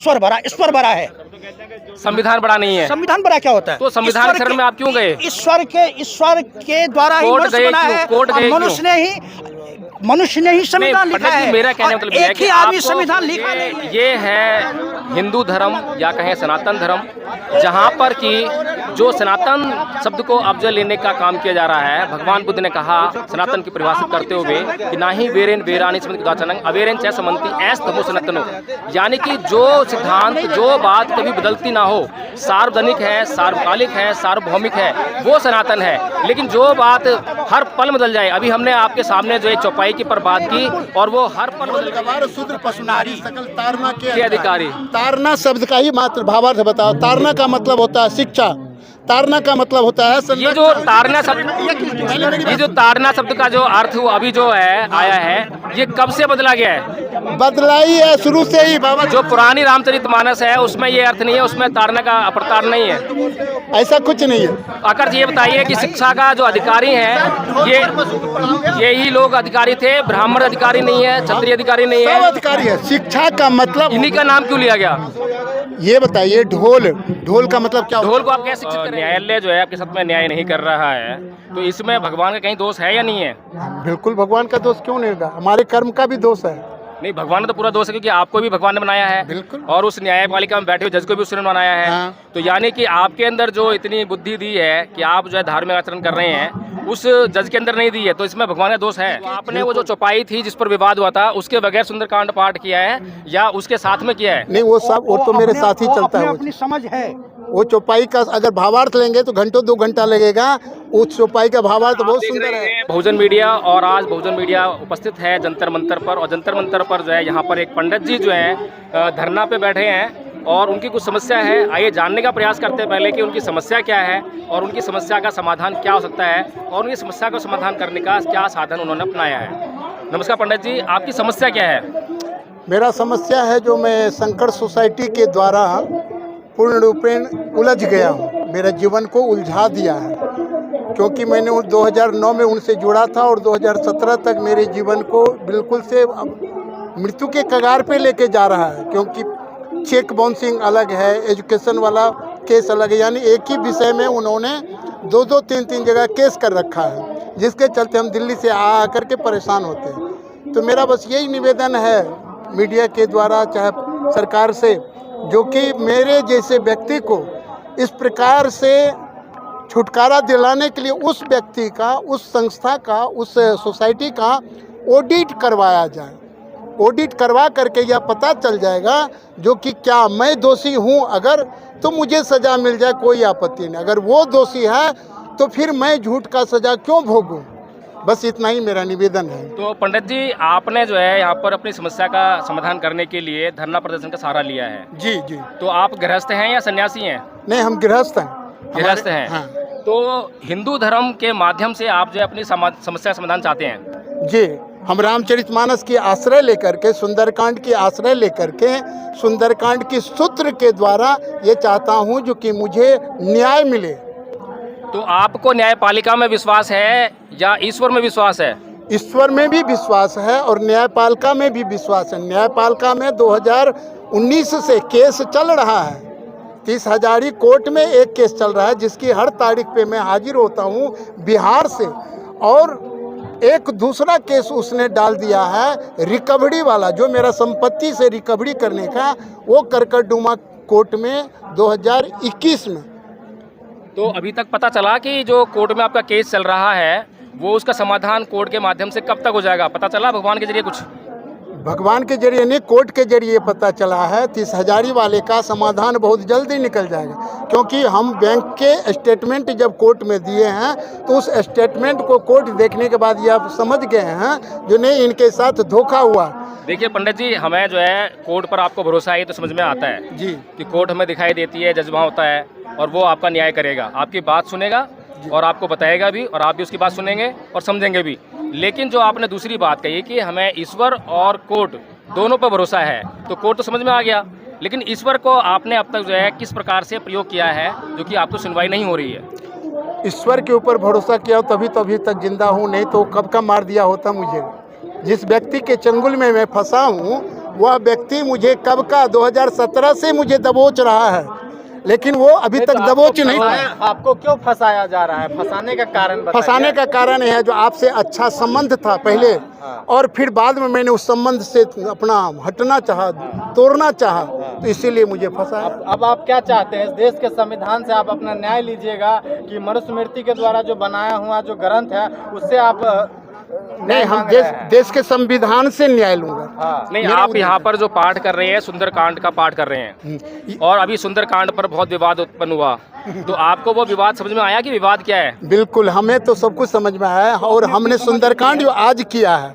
ईश्वर बड़ा है। संविधान बड़ा नहीं है। संविधान बड़ा क्या होता है? तो संविधान शरण में आप क्यों गए? ईश्वर के द्वारा ही मनुष्य बना है। कोर्ट गए मनुष्य ने ही संविधान लिखा है। मेरा कहने मतलब एक ही आदमी संविधान लिखा नहीं। ये है हिंदू धर्म या कहें सनातन धर्म, जहाँ पर कि जो सनातन शब्द को अब जो लेने का काम किया जा रहा है। भगवान बुद्ध ने कहा सनातन की परिभाषित करते हुए कि ना ही वेरेन वेरानी समन्ति अवेरेन च समन्ति ऐस धर्मो सनातनो, यानी कि जो सिद्धांत जो बात कभी बदलती ना हो, सार्वजनिक है, सार्वकालिक है, सार्वभौमिक है, वो सनातन है। लेकिन जो बात हर पल बदल जाए, अभी हमने आपके सामने जो एक चौपाई की पर बात की और वो हर पल बदल शूद्र पशुनारी सकल तारना के अधिकारी। तारना शब्द का ही मात्र भावार्थ बताओ। तारना का मतलब होता है शिक्षा, तारना का मतलब होता है ये जो तारना शब्द, ये जो तारना शब्द का जो अर्थ वो अभी जो है आया है, ये कब से बदला गया है? बदला ही है शुरू से ही बाबा। जो पुरानी रामचरितमानस है उसमें ये अर्थ नहीं है, उसमें तारना का अप्रतार नहीं है, ऐसा कुछ नहीं है। आकर ये बताइए कि शिक्षा का जो अधिकारी है ये ही लोग अधिकारी थे, ब्राह्मण अधिकारी नहीं है, क्षत्रिय अधिकारी नहीं है, सब अधिकारी है। शिक्षा का मतलब इन्हीं का नाम क्यों लिया गया? ये बताइए। ढोल का मतलब क्या? ढोल को आप कैसे शिक्षित करें? न्यायालय जो है आपके साथ में न्याय नहीं कर रहा है, तो इसमें भगवान का कहीं दोष है या नहीं है? बिल्कुल, भगवान का दोष क्यों नहीं होगा? हमारे कर्म का भी दोष है। नहीं, भगवान का तो पूरा दोष है, क्योंकि आपको भी भगवान ने बनाया है। बिल्कुल। और उस न्यायपालिका में बैठे हुए जज को भी उसने बनाया है। हाँ। तो यानी कि आपके अंदर जो इतनी बुद्धि दी है कि आप जो है धार्मिक आचरण कर रहे हैं, उस जज के अंदर नहीं दी है, तो इसमें भगवान का दोष है। तो आपने वो जो चौपाई थी जिस पर विवाद हुआ था, उसके बगैर सुंदरकांड पाठ किया है या उसके साथ में किया है? नहीं, वो तो मेरे साथ ही चलता है। अपनी समझ है। वो चौपाई का अगर भावार्थ लेंगे तो घंटों 2 घंटा लगेगा। उस चौपाई का भावार्थ बहुत सुंदर है। बहुजन मीडिया, और आज बहुजन मीडिया उपस्थित है जंतर मंतर पर, और जंतर मंतर पर जो है यहाँ पर एक पंडित जी जो है धरना पे बैठे हैं और उनकी कुछ समस्या है। आइए जानने का प्रयास करते हैं पहले कि उनकी समस्या क्या है और उनकी समस्या का समाधान क्या हो सकता है और उनकी समस्या का समाधान करने का क्या साधन उन्होंने अपनाया है। नमस्कार पंडित जी, आपकी समस्या क्या है? मेरा समस्या है जो मैं शंकर सोसाइटी के द्वारा पूर्ण रूपेण उलझ गया हूँ। मेरा जीवन को उलझा दिया है, क्योंकि मैंने 2009 में उनसे जुड़ा था और 2017 तक मेरे जीवन को बिल्कुल से मृत्यु के कगार पे लेके जा रहा है। क्योंकि चेक बाउंसिंग अलग है, एजुकेशन वाला केस अलग है, यानी एक ही विषय में उन्होंने 2-2, 3-3 जगह केस कर रखा है, जिसके चलते हम दिल्ली से आ करके परेशान होते हैं। तो मेरा बस यही निवेदन है मीडिया के द्वारा, चाहे सरकार से, जो कि मेरे जैसे व्यक्ति को इस प्रकार से छुटकारा दिलाने के लिए उस व्यक्ति का, उस संस्था का, उस सोसाइटी का ऑडिट करवाया जाए। ऑडिट करवा करके यह पता चल जाएगा जो कि क्या मैं दोषी हूं, अगर तो मुझे सज़ा मिल जाए, कोई आपत्ति नहीं। अगर वो दोषी है तो फिर मैं झूठ का सज़ा क्यों भोगूं? बस इतना ही मेरा निवेदन है। तो पंडित जी, आपने जो है यहाँ पर अपनी समस्या का समाधान करने के लिए धरना प्रदर्शन का सहारा लिया है। जी जी। तो आप गृहस्थ हैं या सन्यासी हैं? नहीं, हम गृहस्थ हैं। गृहस्थ हैं। हाँ। तो हिंदू धर्म के माध्यम से आप जो है अपनी समस्या समाधान चाहते हैं? जी, हम रामचरितमानस की आश्रय लेकर के, सुंदरकांड की आश्रय लेकर के, सुंदरकांड की सूत्र के द्वारा ये चाहता हूँ जो कि मुझे न्याय मिले। तो आपको न्यायपालिका में विश्वास है या ईश्वर में विश्वास है? ईश्वर में भी विश्वास है और न्यायपालिका में भी विश्वास है। न्यायपालिका में 2019 से केस चल रहा है। 30 हजारी कोर्ट में एक केस चल रहा है, जिसकी हर तारीख पे मैं हाजिर होता हूँ बिहार से। और एक दूसरा केस उसने डाल दिया है रिकवरी वाला, जो मेरा संपत्ति से रिकवरी करने का, वो करकरडुमा कोर्ट में 2021 में। तो अभी तक पता चला कि जो कोर्ट में आपका केस चल रहा है वो उसका समाधान कोर्ट के माध्यम से कब तक हो जाएगा? पता चला भगवान के जरिए कुछ? भगवान के जरिए नहीं, कोर्ट के जरिए पता चला है। 30 हजारी वाले का समाधान बहुत जल्दी निकल जाएगा, क्योंकि हम बैंक के स्टेटमेंट जब कोर्ट में दिए हैं तो उस स्टेटमेंट को कोर्ट देखने के बाद ये आप समझ गए हैं जो नहीं, इनके साथ धोखा हुआ। देखिए पंडित जी, हमें जो है कोर्ट पर आपको भरोसा है तो समझ में आता है जी कि कोर्ट हमें दिखाई देती है, जज वहाँ होता है और वो आपका न्याय करेगा, आपकी बात सुनेगा और आपको बताएगा भी, और आप भी उसकी बात सुनेंगे और समझेंगे भी। लेकिन जो आपने दूसरी बात कही कि हमें ईश्वर और कोर्ट दोनों पर भरोसा है, तो कोर्ट तो समझ में आ गया, लेकिन ईश्वर को आपने अब तक जो है किस प्रकार से प्रयोग किया है जो कि आपको सुनवाई नहीं हो रही है? ईश्वर के ऊपर भरोसा किया तभी तो अभी तक जिंदा हूँ, नहीं तो कब का मार दिया होता मुझे। जिस व्यक्ति के चंगुल में मैं फंसा हूँ वह व्यक्ति मुझे कब का 2017 से मुझे दबोच रहा है, लेकिन वो अभी तक दबोच नहीं पाया। आपको क्यों फंसाया जा रहा है? फंसाने का कारण बताइए। फंसाने का कारण यह है जो आपसे अच्छा संबंध था पहले, और फिर बाद में मैंने उस संबंध से अपना हटना चाहा, तोड़ना चाहा, तो इसीलिए मुझे फंसाया। अब आप क्या चाहते हैं? इस देश के संविधान से आप अपना न्याय लीजिएगा कि मनुस्मृति के द्वारा जो बनाया हुआ जो ग्रंथ है उससे आप नहीं, हम देश के संविधान से न्याय लूंगा। नहीं, आप यहाँ पर जो पाठ कर रहे हैं सुंदरकांड का पाठ कर रहे हैं, और अभी सुंदरकांड पर बहुत विवाद उत्पन्न हुआ, तो आपको वो विवाद समझ में आया कि विवाद क्या है? बिल्कुल, हमें तो सब कुछ समझ में आया है, और हमने सुंदरकांड जो आज किया है,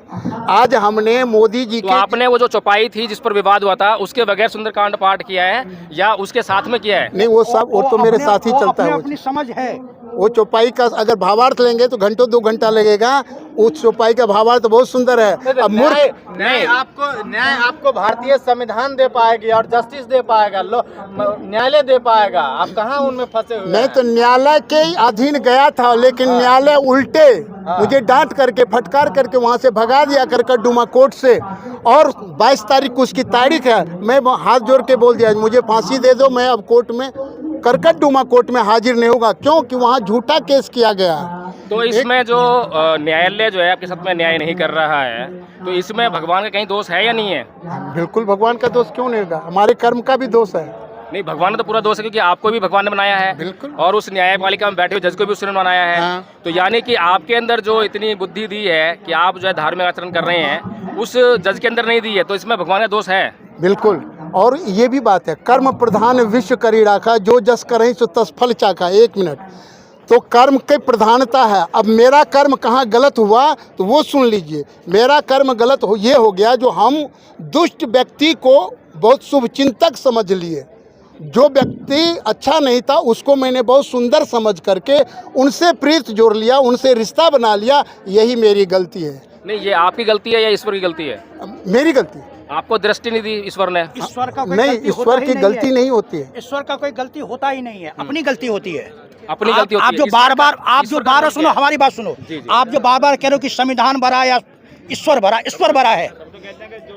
आज हमने मोदी जी तो के आपने वो जो चौपाई थी जिस पर विवाद हुआ था उसके बगैर सुंदरकांड पाठ किया है या उसके साथ में किया है? नहीं, वो सब वो तो मेरे साथ ही चलता है। अपनी समझ है। वो चौपाई का अगर भावार्थ लेंगे तो घंटों 2 घंटा लगेगा। उस चौपाई का भावार्थ बहुत सुंदर है। अब न्याय आपको भारतीय संविधान दे पाएगी और जस्टिस दे पाएगा, न्यायालय दे पाएगा। आप कहाँ उनमें फंसे हुए? मैं तो न्यायालय के अधीन गया था, लेकिन न्यायालय उल्टे मुझे डांट करके फटकार करके वहाँ से भगा दिया करकर डुमा कोर्ट से। और 22 तारीख को उसकी तारीख है, मैं हाथ जोड़ के बोल दिया मुझे फांसी दे दो, मैं अब कोर्ट में करकट डुमा कोर्ट में हाजिर नहीं होगा, क्योंकि वहाँ झूठा केस किया गया। तो इसमें जो न्यायालय जो है आपके साथ में न्याय नहीं कर रहा है, तो इसमें भगवान का कहीं दोष है या नहीं है? बिल्कुल, भगवान का दोष क्यों नहीं होगा, हमारे कर्म का भी दोष है। नहीं, भगवान का तो पूरा दोष है, क्योंकि आपको भी भगवान ने बनाया है। बिल्कुल। और उस न्यायपालिका में बैठे हुए जज को भी उसने बनाया है। हाँ। तो यानी कि आपके अंदर जो इतनी बुद्धि दी है कि आप जो है धार्मिक आचरण कर रहे हैं, उस जज के अंदर नहीं दी है, तो इसमें भगवान का दोष है। बिल्कुल, और ये भी बात है, कर्म प्रधान विश्व करी राखा, जो जस करहीं सो तस फल चाखा। 1 मिनट, तो कर्म की प्रधानता है। अब मेरा कर्म कहाँ गलत हुआ तो वो सुन लीजिए। मेरा कर्म गलत ये हो गया जो हम दुष्ट व्यक्ति को बहुत शुभचिंतक समझ लिए। जो व्यक्ति अच्छा नहीं था उसको मैंने बहुत सुंदर समझ करके उनसे प्रीत जोड़ लिया, उनसे रिश्ता बना लिया। यही मेरी गलती है। नहीं, ये आपकी गलती है या ईश्वर की गलती है? मेरी गलती। आपको दृष्टि नहीं दी ईश्वर ने? ईश्वर का कोई नहीं, गलती ईश्वर होता की ही गलती है। नहीं होती है। ईश्वर का कोई गलती होता ही नहीं है, अपनी गलती होती है। अपनी गलती होती आप है। जो बार बार ईश्वर सुनो, हमारी बात सुनो। जी, जी। आप जो बार बार कह रहे हो कि संविधान बड़ा या ईश्वर बड़ा, ईश्वर बड़ा है।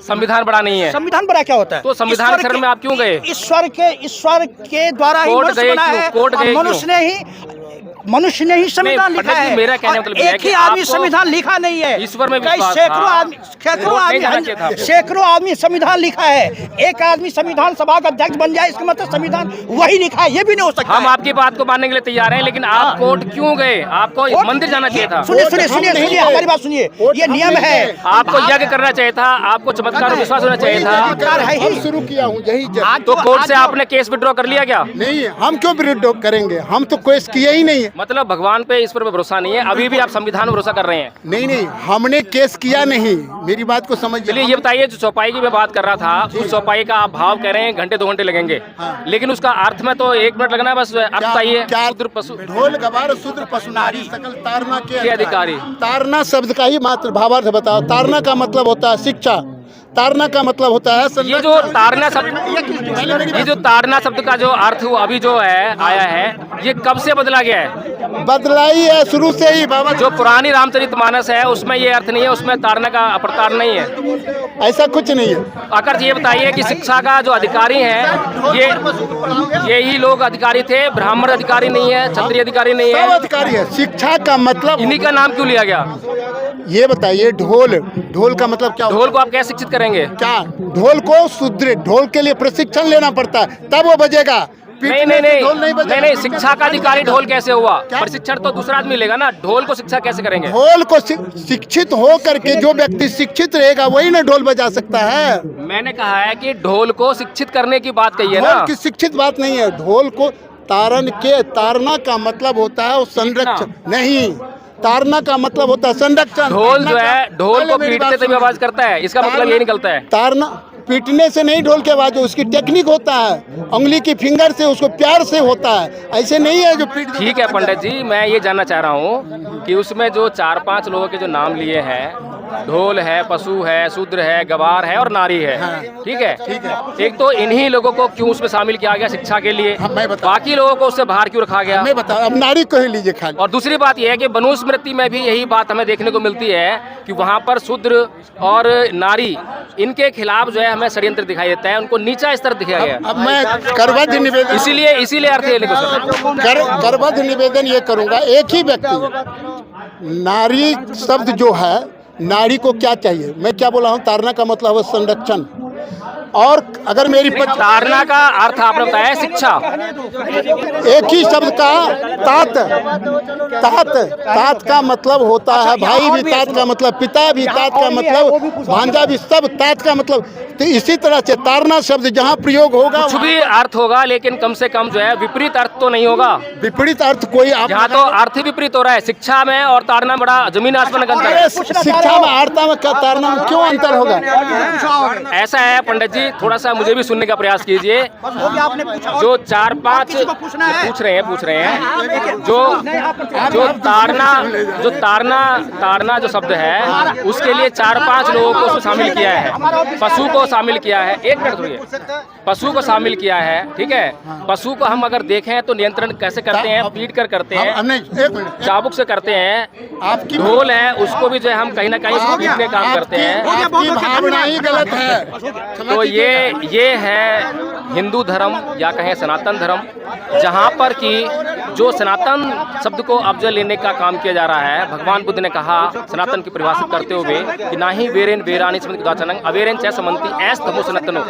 संविधान बड़ा नहीं है। संविधान बड़ा क्या होता है? तो संविधान के शरण में आप क्यों गए? ईश्वर के द्वारा ही कोर्ट मनुष्य गए बना क्यों? है, कोर्ट और गए मनुष्य ने ही संविधान लिखा पंडित जी, है। मेरा कहने और मतलब ये है एक कि ही आदमी आपको संविधान लिखा नहीं है, ईश्वर में कई विश्वास सैकड़ों था। आदमी आपको। सैकड़ों आदमी संविधान लिखा है। एक आदमी संविधान सभा का अध्यक्ष बन जाए, इसका मतलब संविधान वही लिखा है, ये भी नहीं हो सकता। हम आपकी बात को मानने के लिए तैयार हैं, लेकिन आप कोर्ट क्यों गए? आपको मंदिर जाना चाहिए था। सुनिए हमारी बात सुनिए, ये नियम है। आपको यज्ञ करना चाहिए था, आपको चमत्कार और विश्वास होना चाहिए था। हम शुरू किया हूँ यही तो कोर्ट से आपने केस विड्रॉ कर लिया क्या? नहीं, हम क्यों विड्रॉ करेंगे, हम तो केस किए ही नहीं है। मतलब भगवान पे ईश्वर पे भरोसा नहीं है, अभी भी आप संविधान में भरोसा कर रहे हैं? नहीं, हमने केस किया नहीं, मेरी बात को समझिए। चलिए ये बताइए, जो चौपाई की मैं बात कर रहा था, उस चौपाई का आप भाव कह रहे हैं घंटे 2 घंटे लगेंगे, लेकिन उसका अर्थ में तो 1 मिनट लगना है बस। अर्थ बताइए। शूद्र पशु ढोल गवार शूद्र पशु नारी सकल तारना के अधिकारी। तारना शब्द का ही मात्र भावार्थ बताओ। तारना का मतलब होता है शिक्षा, तारना का मतलब होता है ये जो तारना शब्द, ये जो तारना शब्द का जो अर्थ वो अभी जो है आया है, ये कब से बदला गया है? बदलाई है शुरू से ही बाबा। जो पुरानी रामचरितमानस है उसमें ये अर्थ नहीं है, उसमें तारना का अप्रतार नहीं है। ऐसा कुछ नहीं है। आकर ये बताइए कि शिक्षा का जो अधिकारी है, यही लोग अधिकारी थे, ब्राह्मण अधिकारी नहीं है, क्षत्रिय अधिकारी नहीं सब है। अधिकारी है। शिक्षा का मतलब इन्हीं का नाम क्यों लिया गया? ये बताइए, ढोल का मतलब क्या? ढोल को आप कैसे शिक्षित करेंगे? क्या ढोल को सुदृढ़, ढोल के लिए प्रशिक्षण लेना पड़ता है, तब वो बजेगा। नहीं, शिक्षा का अधिकारी ढोल कैसे हुआ? प्रशिक्षण तो दूसरा आदमी लेगा ना, ढोल को शिक्षा कैसे करेंगे? ढोल को शिक्षित हो करके जो व्यक्ति शिक्षित रहेगा वही ना ढोल बजा सकता है। मैंने कहा है कि ढोल को शिक्षित करने की बात कही है ना। ढोल की शिक्षित बात नहीं है। ढोल को तारना का मतलब होता है संरक्षण। नहीं, तारना का मतलब होता है संरक्षण। ढोल जो है, ढोल को पीटते तभी आवाज करता है, इसका मतलब ये निकलता है। तारना पीटने से नहीं ढोल की आवाज, उसकी टेक्निक होता है, उंगली की फिंगर से उसको प्यार से होता है, ऐसे नहीं है जो पीट। ठीक है पंडित जी, मैं ये जानना चाह रहा हूँ कि उसमें जो 4-5 लोगों के जो नाम लिए हैं, ढोल है, पशु है, शूद्र है, गवार है और नारी है। हाँ। ठीक है, एक तो इन्हीं लोगों को क्यों उसमें शामिल किया गया शिक्षा के लिए, हाँ, मैं बता बाकी लोगों को उससे बाहर क्यों रखा गया? मैं बता, अब नारी को ही लीजिए खाली। और दूसरी बात यह है कि मनुस्मृति में भी यही बात हमें देखने को मिलती है कि वहाँ पर शूद्र और नारी इनके खिलाफ जो है हमें षड्यंत्र दिखाई देता है, उनको नीचा स्तर दिखाया गया। अब मैं करबद्ध निवेदन इसीलिए अर्थ ये करबद्ध निवेदन ये करूंगा, एक ही व्यक्ति, नारी शब्द जो है, नारी को क्या चाहिए? मैं क्या बोला हूँ, तारना का मतलब है संरक्षण। और अगर मेरी तारना का अर्थ आपने बताया शिक्षा, एक ही शब्द का तात, तात का मतलब होता है भाई भी, तात का मतलब पिता भी, तात का मतलब भांजा भी, सब तात का मतलब। तो इसी तरह से तारना शब्द जहाँ प्रयोग होगा कुछ भी अर्थ होगा, लेकिन कम से कम जो है विपरीत अर्थ तो नहीं होगा। विपरीत अर्थ कोई आप यहाँ तो अर्थ ही विपरीत हो रहा है। शिक्षा में और तारना में बड़ा जमीन आसमान का अंतर है। शिक्षा में, आर्ता में, तारना में क्यों अंतर होगा? ऐसा है पंडित जी, थोड़ा सा मुझे भी सुनने का प्रयास कीजिए। जो 4-5 पूछ रहे हैं जो तारना जो शब्द है उसके लिए 4-5 लोगों को उसमें शामिल किया है। पशु को शामिल किया है, एक मिनट रुकिए, पशु को शामिल किया है। ठीक है, पशु को हम अगर देखें तो नियंत्रण कैसे करते हैं? पीट कर करते हैं, चाबुक से करते हैं। आपकी ढोल है उसको भी जो है हम कहीं ना कहीं उसको पीटने काम करते हैं। आपकी भावना ही गलत है। तो ये है हिंदू धर्म या कहें सनातन धर्म, जहाँ पर कि जो सनातन शब्द को अब्जल लेने का काम किया जा रहा है। भगवान बुद्ध ने कहा सनातन की परिभाषित करते हुए कि ना ही वेरेन वेरानी समित अवेरेन च समन्ति ऐस तमो सनातनो,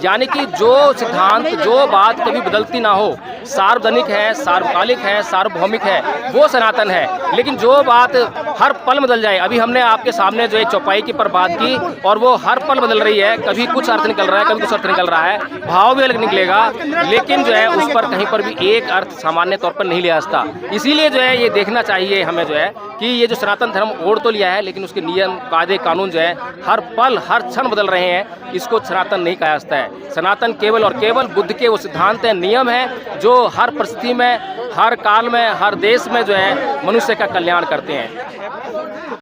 यानी कि जो सिद्धांत, जो बात कभी बदलती ना हो, सार्वजनिक है, सार्वकालिक है, सार्वभौमिक है, वो सनातन है। लेकिन जो बात हर पल बदल जाए, अभी हमने आपके सामने जो एक चौपाई की पर बात की और वो हर पल बदल रही है, कभी कुछ अर्थ निकल रहा है, कभी कुछ अर्थ निकल रहा है, भाव भी अलग निकलेगा, लेकिन जो है उस पर कहीं पर भी एक अर्थ सामान्य तौर पर नहीं लिया जाता। इसीलिए जो है ये देखना चाहिए हमें जो है कि ये जो सनातन धर्म ओढ़ तो लिया है, लेकिन उसके नियम, कायदे, कानून जो है हर पल हर क्षण बदल रहे हैं। इसको सनातन नहीं कहा जाता है। सनातन केवल और केवल बुद्ध के वो सिद्धांत हैं, नियम हैं, जो हर परिस्थिति में, हर काल में, हर देश में जो है मनुष्य का कल्याण करते हैं।